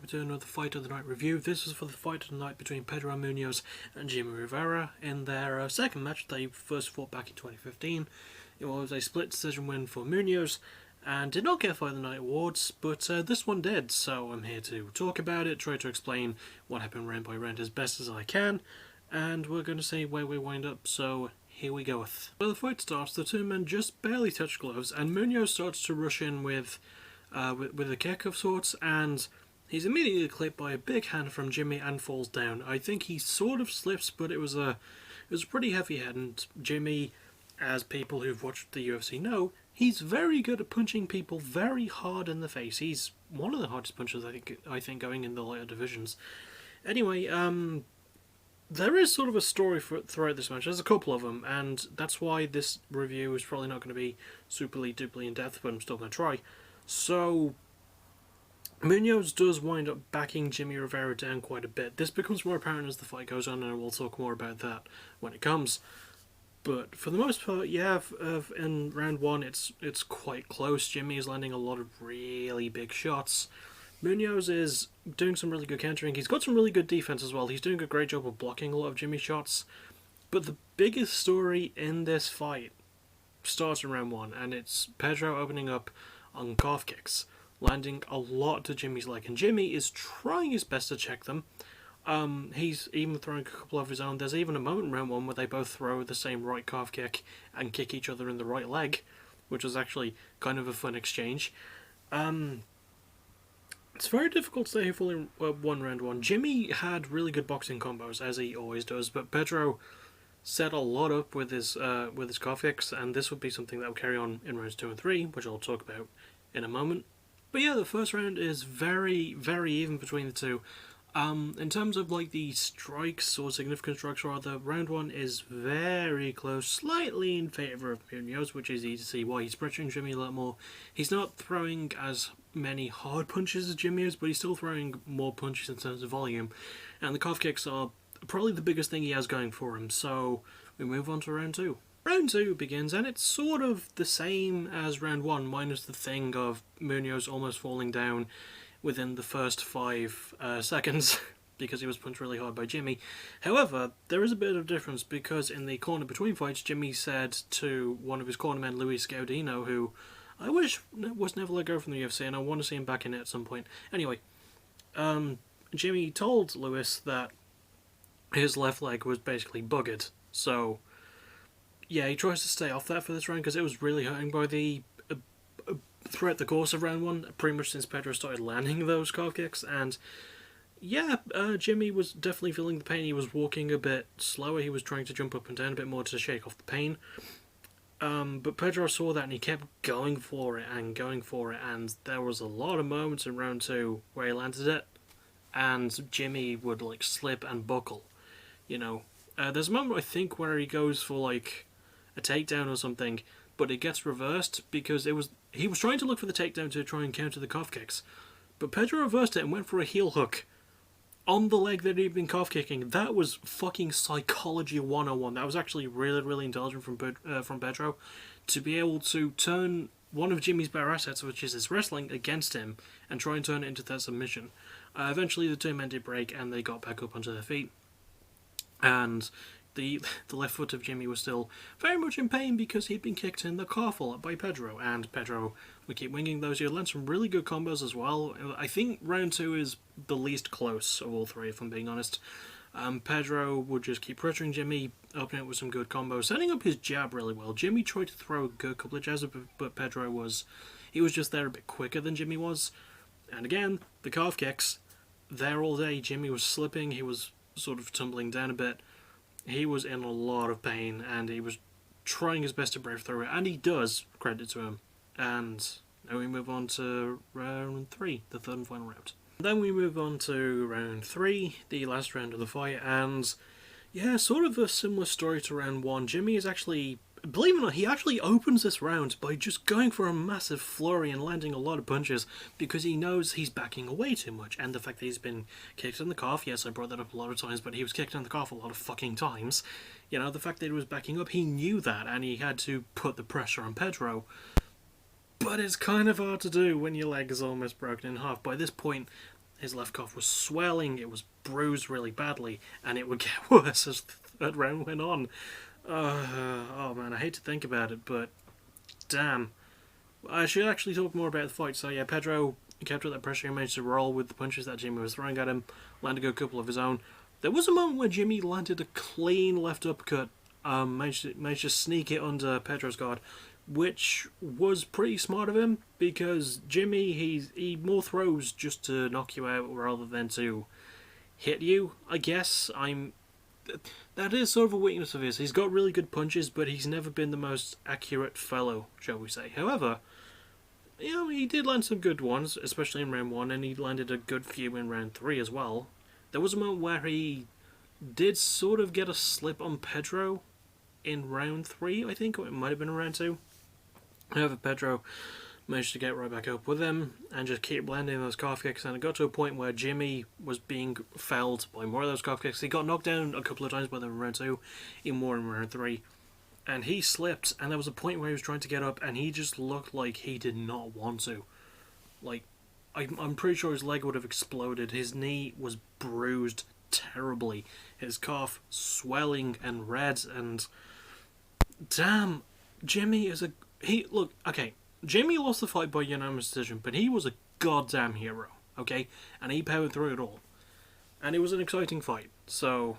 to another Fight of the Night review. This is for the Fight of the Night between Pedro Munhoz and Jimmie Rivera in their second match. They first fought back in 2015. It was a split decision win for Munhoz and did not get Fight of the Night awards, but this one did, so I'm here to talk about it, try to explain what happened round by round as best as I can, and we're going to see where we wind up, so here we go. Well, the fight starts, the two men just barely touch gloves, and Munhoz starts to rush in with a kick of sorts, and he's immediately clipped by a big hand from Jimmie and falls down. I think he sort of slips, but it was a pretty heavy head, and Jimmie, as people who've watched the UFC know, he's very good at punching people very hard in the face. He's one of the hardest punchers I think going in the lighter divisions. Anyway, there is sort of a story throughout this match. There's a couple of them, and that's why this review is probably not going to be superly duperly in depth, but I'm still going to try. So, Munhoz does wind up backing Jimmie Rivera down quite a bit. This becomes more apparent as the fight goes on, and we'll talk more about that when it comes. But for the most part, yeah, in round one, it's quite close. Jimmie is landing a lot of really big shots. Munhoz is doing some really good countering. He's got some really good defense as well. He's doing a great job of blocking a lot of Jimmie's shots. But the biggest story in this fight starts in round one, and it's Pedro opening up on calf kicks, landing a lot to Jimmie's leg, and Jimmie is trying his best to check them. He's even throwing a couple of his own. There's even a moment in round one where they both throw the same right calf kick and kick each other in the right leg, which was actually kind of a fun exchange. It's very difficult to say who fully won round one. Jimmie had really good boxing combos, as he always does, but Pedro set a lot up with his calf kicks, and this would be something that will carry on in rounds 2 and 3, which I'll talk about in a moment. But yeah, the first round is very, very even between the two. In terms of like the strikes, or significant strikes rather, round one is very close, slightly in favour of Munhoz, which is easy to see why. He's pressuring Jimmie a lot more. He's not throwing as many hard punches as Jimmie is, but he's still throwing more punches in terms of volume, and the calf kicks are probably the biggest thing he has going for him. So we move on to round two. Round two begins, and it's sort of the same as round one, minus the thing of Munhoz almost falling down within the first 5 seconds because he was punched really hard by Jimmie. However, there is a bit of difference, because in the corner between fights, Jimmie said to one of his cornermen, Luis Gaudino, who I wish was never let go from the UFC, and I want to see him back in it at some point. Anyway, Jimmie told Luis that his left leg was basically buggered. So, yeah, he tries to stay off that for this round because it was really hurting by the throughout the course of round one, pretty much since Pedro started landing those calf kicks. And yeah, Jimmie was definitely feeling the pain. He was walking a bit slower. He was trying to jump up and down a bit more to shake off the pain. But Pedro saw that and he kept going for it, and there was a lot of moments in round two where he landed it and Jimmie would like slip and buckle. You know, there's a moment I think where he goes for like a takedown or something, but it gets reversed because he was trying to look for the takedown to try and counter the calf kicks, but Pedro reversed it and went for a heel hook on the leg that he'd been calf kicking. That was fucking psychology 101. That was actually really, really intelligent from Pedro to be able to turn one of Jimmie's better assets, which is his wrestling, against him and try and turn it into that submission. Eventually the two men did break and they got back up onto their feet, and the left foot of Jimmie was still very much in pain because he'd been kicked in the calf a lot by Pedro, and Pedro would keep winging those. He had learned some really good combos as well. I think round two is the least close of all three, if I'm being honest. Pedro would just keep pressuring Jimmie, opening it with some good combos, setting up his jab really well. Jimmie tried to throw a good couple of jabs, but Pedro was just there a bit quicker than Jimmie was. And again, the calf kicks, there all day. Jimmie was slipping, he was sort of tumbling down a bit. He was in a lot of pain, and he was trying his best to brave through it, and he does, credit to him. And now we move on to round 3, the third and final round. Then we move on to round 3, the last round of the fight, and yeah, sort of a similar story to round 1. Jimmie is actually, believe it or not, he actually opens this round by just going for a massive flurry and landing a lot of punches because he knows he's backing away too much, and the fact that he's been kicked in the calf, yes, I brought that up a lot of times, but he was kicked in the calf a lot of fucking times. You know, the fact that he was backing up, he knew that, and he had to put the pressure on Pedro. But it's kind of hard to do when your leg is almost broken in half. By this point, his left calf was swelling, it was bruised really badly, and it would get worse as the third round went on. Oh man, I hate to think about it, but damn. I should actually talk more about the fight. So yeah, Pedro kept up that pressure and managed to roll with the punches that Jimmie was throwing at him, landed a couple of his own. There was a moment where Jimmie landed a clean left uppercut, managed to sneak it under Pedro's guard, which was pretty smart of him, because Jimmie, he more throws just to knock you out rather than to hit you, I guess. That is sort of a weakness of his. He's got really good punches, but he's never been the most accurate fellow, shall we say. However, he did land some good ones, especially in round 1, and he landed a good few in round 3 as well. There was a moment where he did sort of get a slip on Pedro in round 3, I think, or it might have been in round 2. However, Pedro managed to get right back up with him and just keep landing those calf kicks, and it got to a point where Jimmie was being felled by more of those calf kicks. He got knocked down a couple of times by them in round 2, even more in round 3, and he slipped, and there was a point where he was trying to get up and he just looked like he did not want to. Like, I'm pretty sure his leg would have exploded. His knee was bruised terribly, his calf swelling and red, and damn, Jimmie is a... Jimmie lost the fight by unanimous decision, but he was a goddamn hero, okay? And he powered through it all. And it was an exciting fight. So,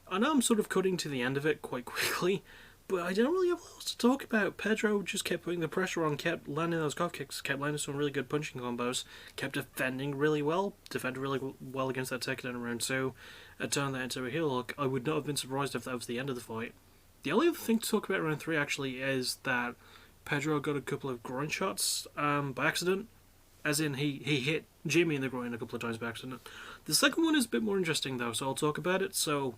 I know I'm sort of cutting to the end of it quite quickly, but I don't really have lots to talk about. Pedro just kept putting the pressure on, kept landing those calf kicks, kept landing some really good punching combos, kept defending really well, defended really well against that takedown in round 2, and turned that into a heel hook. I would not have been surprised if that was the end of the fight. The only other thing to talk about in round 3 actually is that Pedro got a couple of groin shots by accident, as in he hit Jimmie in the groin a couple of times by accident. The second one is a bit more interesting though, so I'll talk about it. So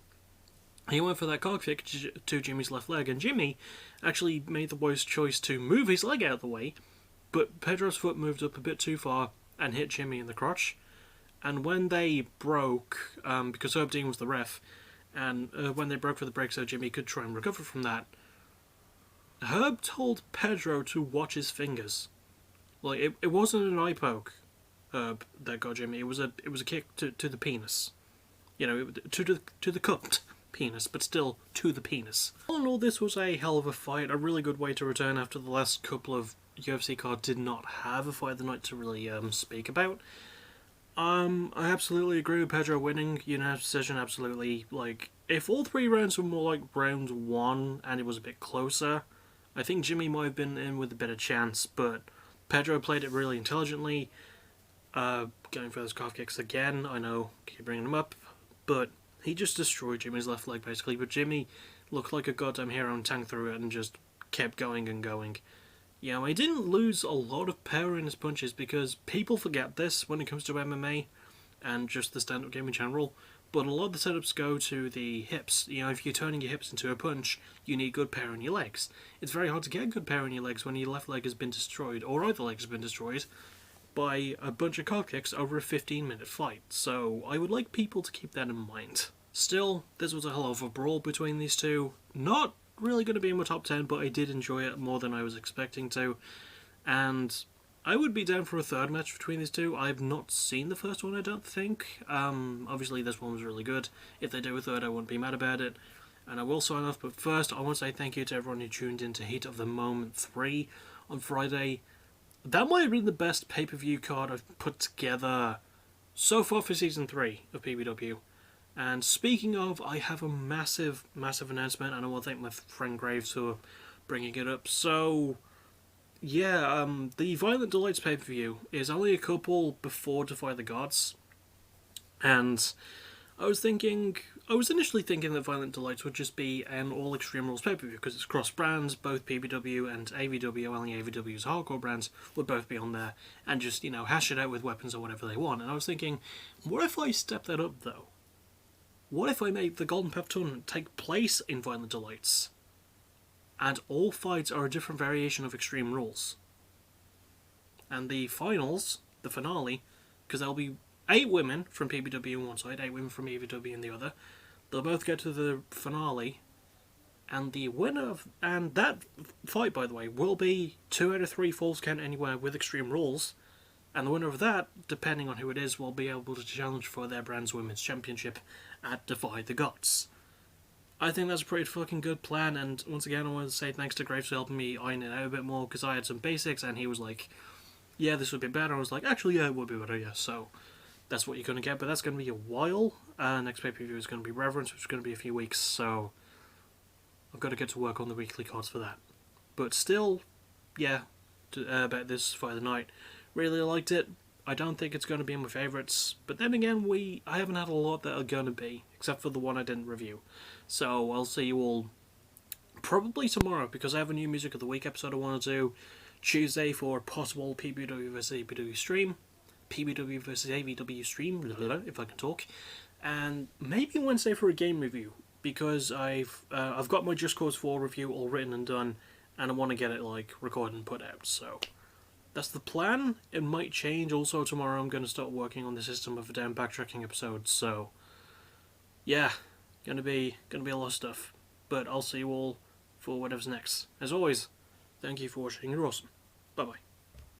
he went for that calf kick to Jimmie's left leg, and Jimmie actually made the wise choice to move his leg out of the way, but Pedro's foot moved up a bit too far and hit Jimmie in the crotch. And when they broke, because Herb Dean was the ref, and when they broke for the break so Jimmie could try and recover from that, Herb told Pedro to watch his fingers. Like, it wasn't an eye poke, Herb, that got Jimmie. It was a kick to the penis. To the cupped penis, but still to the penis. All in all, this was a hell of a fight. A really good way to return after the last couple of UFC cards did not have a fight of the night to really speak about. I absolutely agree with Pedro winning. Unanimous decision, absolutely. Like, if all 3 rounds were more like round 1 and it was a bit closer, I think Jimmie might have been in with a better chance, but Pedro played it really intelligently, going for those calf kicks again. I know, keep bringing them up, but he just destroyed Jimmie's left leg basically, but Jimmie looked like a goddamn hero and tanked through it and just kept going and going. He didn't lose a lot of power in his punches, because people forget this when it comes to MMA and just the stand-up game in general, but a lot of the setups go to the hips. If you're turning your hips into a punch, you need good power in your legs. It's very hard to get good power in your legs when your left leg has been destroyed, or either leg has been destroyed, by a bunch of calf kicks over a 15-minute fight. So I would like people to keep that in mind. Still, this was a hell of a brawl between these two. Not really going to be in my top 10, but I did enjoy it more than I was expecting to. And I would be down for a third match between these two. I've not seen the first one, I don't think. Obviously this one was really good. If they do a third, I wouldn't be mad about it. And I will sign off, but first I want to say thank you to everyone who tuned in to Heat of the Moment 3 on Friday. That might have been the best pay-per-view card I've put together so far for Season 3 of PBW. And speaking of, I have a massive announcement, and I want to thank my friend Graves for bringing it up. So, yeah, the Violent Delights pay-per-view is only a couple before Defy the Gods, and I was initially thinking that Violent Delights would just be an all Extreme Rules pay-per-view, because it's cross-brands. Both PBW and AVW, only AVW's hardcore brands, would both be on there, and just, hash it out with weapons or whatever they want. And I was thinking, what if I step that up, though? What if I made the Golden Path Tournament take place in Violent Delights, and all fights are a different variation of Extreme Rules? And the finals, the finale, because there'll be 8 women from PBW on one side, 8 women from AVW on the other, they'll both go to the finale, and the winner of... And that fight, by the way, will be 2 out of 3 Falls Count Anywhere with Extreme Rules, And the winner of that, depending on who it is, will be able to challenge for their brand's women's championship at Defy the Gods. I think that's a pretty fucking good plan, and once again I want to say thanks to Graves for helping me iron it out a bit more, because I had some basics and he was like, yeah, this would be better. I was like, actually, yeah, it would be better, yeah. So that's what you're going to get, but that's going to be a while. Next pay-per-view is going to be Reverence, which is going to be a few weeks, so I've got to get to work on the weekly cards for that. But still, yeah, about this Fight of the Night, really liked it. I don't think it's going to be in my favourites, but then again, I haven't had a lot that are going to be, except for the one I didn't review. So I'll see you all probably tomorrow, because I have a new Music of the Week episode I want to do. Tuesday for possible PBW vs ABW stream, PBW vs AVW stream, if I can talk, and maybe Wednesday for a game review, because I've got my Just Cause 4 review all written and done, and I want to get it like recorded and put out. So that's the plan. It might change. Also tomorrow I'm going to start working on the system of a damn backtracking episode. So yeah, gonna be a lot of stuff. But I'll see you all for whatever's next. As always, thank you for watching. You're awesome. Bye bye.